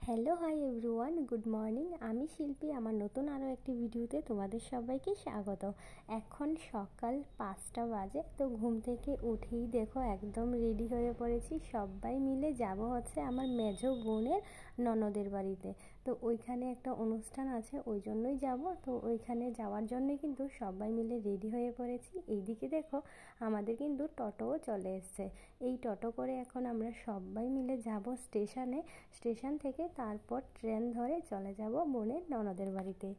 Hello hi everyone, good morning. আমি শিল্পী। আমার নতুন আরও একটি ভিডিওতে তোমাদের সবাইকে স্বাগত। এখন সকাল 5টা বাজে। তো ঘুম থেকে উঠেই দেখো একদম রেডি হয়ে পড়েছি। সবাই মিলে যাব হচ্ছে আমার মেজো বোনের ননদের বাড়িতে। তো ওইখানে একটা অনুষ্ঠান আছে, ওই জন্যই যাব। তো ওইখানে যাওয়ার জন্যই কিন্তু সবাই মিলে রেডি হয়ে পড়েছি। এইদিকে দেখো আমাদের কিন্তু টোটোও চলে এসছে। এই টোটো করে এখন আমরা সবাই মিলে যাব স্টেশনে। স্টেশন থেকে তারপর ট্রেন ধরে চলে যাব বোনের ননদের বাড়িতে।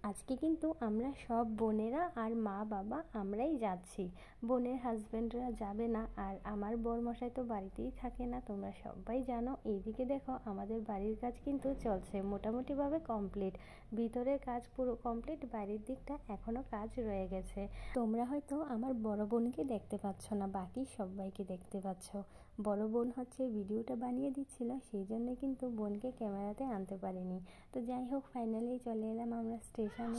আজকে কিন্তু আমরা সব বোনেরা আর মা বাবা আমরাই যাচ্ছি। বোনের হাজব্যান্ডরা যাবে না, আর আমার বরমশাই তো বাড়িতেই থাকে না, তোমরা সবাই জানো। এইদিকে দেখো আমাদের বাড়ির কাজ কিন্তু চলছে, মোটামুটিভাবে কমপ্লিট। ভিতরের কাজ পুরো কমপ্লিট, বাইরের দিকটা এখনও কাজ রয়ে গেছে। তোমরা হয়তো আমার বড় বোনকে দেখতে পাচ্ছ না, বাকি সবাইকে দেখতে পাচ্ছ। বড় বোন হচ্ছে ভিডিওটা বানিয়ে দিচ্ছিল, সেই জন্য কিন্তু বোনকে ক্যামেরাতে আনতে পারিনি। তো যাই হোক, ফাইনালি চলে এলাম আমরা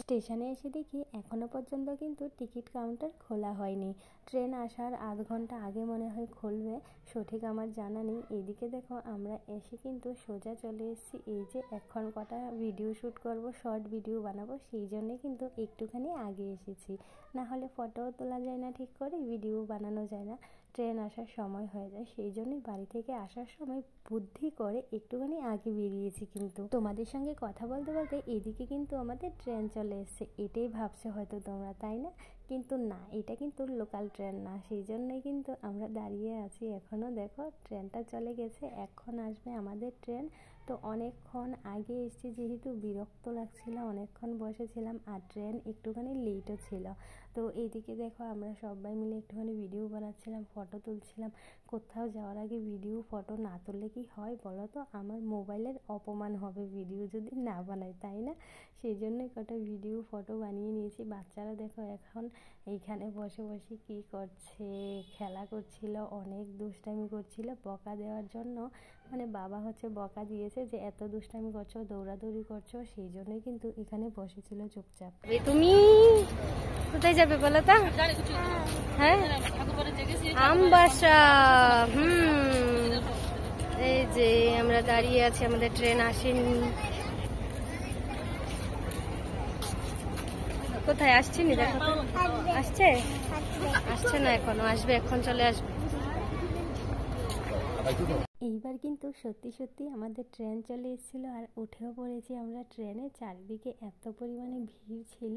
স্টেশনে এসে দেখি এখনো পর্যন্ত কিন্তু টিকিট কাউন্টার খোলা হয়নি। ট্রেন আসার আধ ঘন্টা আগে মনে হয় খুলবে, সঠিক আমার জানা নেই। এইদিকে দেখো আমরা এসে কিন্তু সোজা চলে এসেছি। এই যে এখন কটা ভিডিও শ্যুট করব, শর্ট ভিডিও বানাবো, সেই জন্যে কিন্তু একটুখানি আগে এসেছি। না হলে ফটোও তোলা যায় না ঠিক করে, ভিডিও বানানো যায় না, ট্রেন আসার সময় হয়ে যায়। সেই জন্যই বাড়ি থেকে আসার সময় বুদ্ধি করে একটুখানি আগে বেরিয়েছি। কিন্তু তোমাদের সঙ্গে কথা বলতে বলতে এদিকে কিন্তু আমাদের ট্রেন চলে এসছে। এটাই ভাবছো হয়তো তোমরা, তাই না? কিন্তু না, এটা কিন্তু লোকাল ট্রেন না, সেই জন্যই কিন্তু আমরা দাঁড়িয়ে আছি এখনও। দেখো ট্রেনটা চলে গেছে, এখন আসবে আমাদের ট্রেন। তো অনেকক্ষণ আগে এসেছি যেহেতু বিরক্ত লাগছিল, অনেকক্ষণ বসেছিলাম, আর ট্রেন একটুখানি লেটও ছিল। তো এইদিকে দেখো আমরা সবাই মিলে একটুখানি ভিডিও বানাচ্ছিলাম, ফটো তুলছিলাম। কোথাও যাওয়ার আগে ভিডিও ফটো না তুললে কি হয় বলো তো? আমার মোবাইলের অপমান হবে ভিডিও যদি না বানাই, তাই না? সেই জন্যই কটা ভিডিও ফটো বানিয়ে নিয়েছি। বাচ্চারা দেখো এখন এইখানে বসে বসে কি করছে, খেলা করছিল, অনেক দুষ্টামি করছিল বকা দেওয়ার জন্য। মানে বাবা হচ্ছে বকা দিয়েছে যে এত দুষ্টামি করছো, দৌড়াদৌড়ি করছো, সেই জন্যই কিন্তু এখানে বসেছিল চুপচাপ। তুমি কোথায় যাবে বলো তো? হ্যাঁ, আমবাসা। এই যে আমরা দাঁড়িয়ে আছি, আমাদের ট্রেন আসেনি। কোথায় আসছে নি দেখো তো? আসছে আসছে না এখনো, আসবে, এখন চলে আসবে। এইবার কিন্তু সত্যি সত্যি আমাদের ট্রেন চলে এসেছিলো, আর উঠেও পড়েছি আমরা ট্রেনে। চারিদিকে এত পরিমাণে ভিড় ছিল,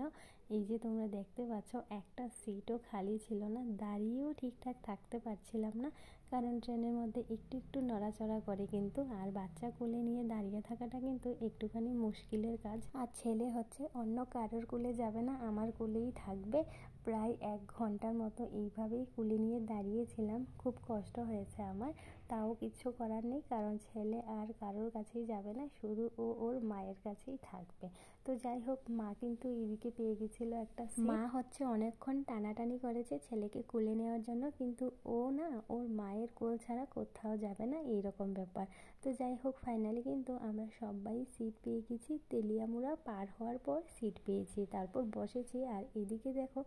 এই যে তোমরা দেখতে পাচ্ছ, একটা সিটও খালি ছিল না, দাঁড়িয়েও ঠিকঠাক থাকতে পারছিলাম না, কারণ ট্রেনের মধ্যে একটু একটু নড়াচড়া করে কিন্তু। আর বাচ্চা কোলে নিয়ে দাঁড়িয়ে থাকাটা কিন্তু একটুখানি মুশকিলের কাজ। আর ছেলে হচ্ছে অন্য কারোর কোলে যাবে না, আমার কোলেই থাকবে। প্রায় 1 ঘন্টার মতো এইভাবেই কোলে নিয়ে দাঁড়িয়েছিলাম, খুব কষ্ট হয়েছে আমার। তাও কিছু করার নেই, কারণ ছেলে আর কারোর কাছেই যাবে না, শুধু ও ওর মায়ের কাছেই থাকবে। তো যাই হোক, মা কিন্তু এদিকে পেয়ে গেছিলো একটা সিট। মা হচ্ছে অনেকক্ষণ টানাটানি করেছে ছেলেকে কোলে নেওয়ার জন্য, কিন্তু ও না, ওর মায়ের কোল ছাড়া কোথাও যাবে না, এইরকম ব্যাপার। তো যাই হোক, ফাইনালি কিন্তু আমরা সবাই সিট পেয়ে গেছি। তেলিয়ামুড়া পার হওয়ার পর সিট পেয়েছি, তারপর বসেছি। আর এদিকে দেখো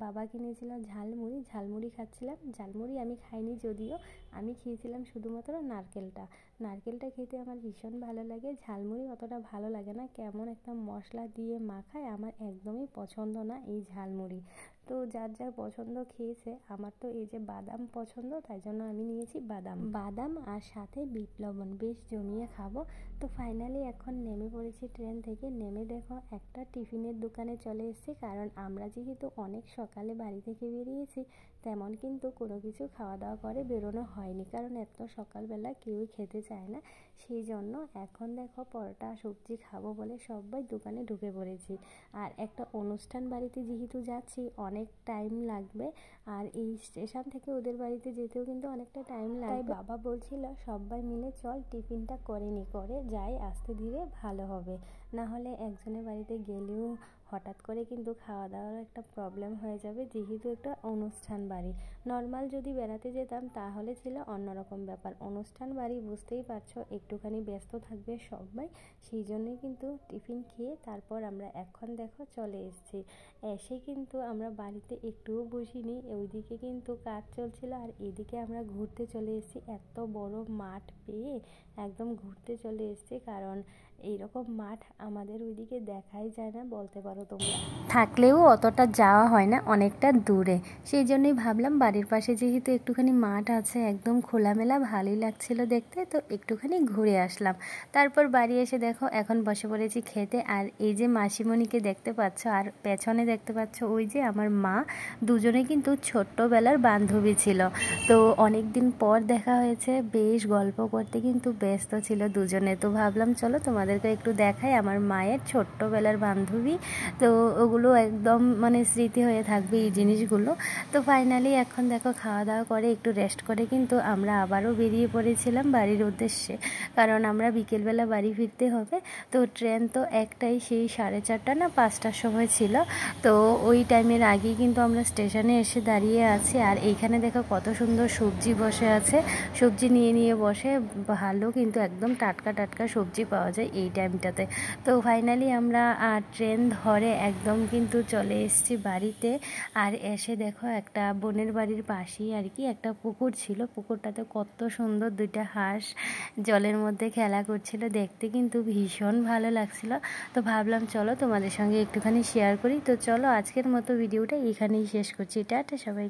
বাবা কিনেছিল ঝালমুড়ি, ঝালমুড়ি খাচ্ছিলাম। ঝালমুড়ি আমি খাইনি যদিও, আমি খেয়েছিলাম শুধুমাত্র নারকেলটা খেতে আমার ভীষণ ভালো লাগে। ঝালমুড়ি অতটা ভালো লাগে না, কেমন একটা মশলা দিয়ে মাখায়, আমার একদমই পছন্দ না এই ঝালমুড়ি। তো যার যার পছন্দ খেয়েছে, আমার তো এই যে বাদাম পছন্দ, তাই জন্য আমি নিয়েছি বাদাম আর সাথে বিট লবণ, বেশ জমিয়ে খাবো। তো ফাইনালি এখন নেমে পড়েছি ট্রেন থেকে। নেমে দেখো একটা টিফিনের দোকানে চলে এসেছি, কারণ আমরা যেহেতু অনেক সকালে বাড়ি থেকে বেরিয়েছি, তেমন কিন্তু কোনো কিছু খাওয়া দাওয়া করে বেরোনো হয়নি, কারণ এত সকালবেলা কেউই খেতে চায় না। সেই জন্য এখন দেখো পরোটা সবজি খাবো বলে সবাই দোকানে ঢুকে পড়েছি। আর একটা অনুষ্ঠান বাড়িতে যেহেতু যাচ্ছি, অনেক টাইম লাগবে, আর এই স্টেশন থেকে ওদের বাড়িতে যেতেও কিন্তু অনেকটা টাইম লাগবে। তাই বাবা বলছিল সবাই মিলে চল টিফিনটা করে যাই, আস্তে ধীরে ভালো হবে, না হলে একজনের বাড়িতে গেলেও হঠাৎ করে কিন্তু খাওয়া দাওয়ার একটা প্রবলেম হয়ে যাবে, যেহেতু একটা অনুষ্ঠান বাড়ি। নর্মাল যদি বেড়াতে যেতাম তাহলে ছিল অন্যরকম ব্যাপার, অনুষ্ঠান বাড়ি বুঝতেই পারছো, একটুখানি ব্যস্ত থাকবে সবাই। সেই জন্যই কিন্তু টিফিন খেয়ে তারপর আমরা এখন দেখো চলে এসেছি। এসে কিন্তু আমরা বাড়িতে একটুও বসিনি, ওইদিকে কিন্তু কাজ চলছিল আর এদিকে আমরা ঘুরতে চলে এসেছি। এত বড় মাঠ পেয়ে একদম ঘুরতে চলে এসেছি, কারণ এইরকম মাঠ আমাদের ওইদিকে দেখাই যায় না বলতে পারো তোমরা, থাকলেও অতটা যাওয়া হয় না, অনেকটা দূরে। সেই জন্যই ভাবলাম বাড়ির পাশে যেহেতু একটুখানি মাঠ আছে, একদম খোলামেলা, ভালোই লাগছিল দেখতে, তো একটুখানি ঘুরে আসলাম। তারপর বাড়ি এসে দেখো এখন বসে পড়েছি খেতে। আর এই যে মাসিমণিকে দেখতে পাচ্ছ আর পেছনে দেখতে পাচ্ছ ওই যে আমার মা, দুজনে কিন্তু ছোট্টবেলার বান্ধবী ছিল। তো অনেক দিন পর দেখা হয়েছে, বেশ গল্প করতে কিন্তু ব্যস্ত ছিল দুজনে। তো ভাবলাম চলো তোমাদেরকে একটু দেখাই আমার মায়ের ছোট্টবেলার বান্ধবী। তো ওগুলো একদম মানে স্মৃতি হয়ে থাকবে এই জিনিসগুলো। তো ফাইনালি এখন দেখো খাওয়া দাওয়া করে একটু রেস্ট করে কিন্তু আমরা আবারও বেরিয়ে পড়েছিলাম বাড়ির উদ্দেশ্যে, কারণ আমরা বিকেলবেলা বাড়ি ফিরতে হবে। তো ট্রেন তো একটাই, সেই 4:30 না 5টার সময় ছিল। তো ওই টাইমের আগেই কিন্তু আমরা স্টেশনে এসে দাঁড়িয়ে আছি। আর এইখানে দেখো কত সুন্দর সবজি বসে আছে, সবজি নিয়ে নিয়ে বসে, ভালো কিন্তু একদম টাটকা টাটকা সবজি পাওয়া যায় এই টাইমটাতে। তো ফাইনালি আমরা ট্রেন ধরে একদম কিন্তু চলে এসেছি বাড়িতে। আর এসে দেখো একটা বোনের বাড়ির পাশেই আর কি একটা পুকুর ছিল, পুকুরটাতে কত সুন্দর দুইটা হাঁস জলের মধ্যে খেলা করছিল, দেখতে কিন্তু ভীষণ ভালো লাগছিল। তো ভাবলাম চলো তোমাদের সঙ্গে একটুখানি শেয়ার করি। তো চলো আজকের মতো ভিডিওটা এখানেই শেষ করছি, টাটা সবাই।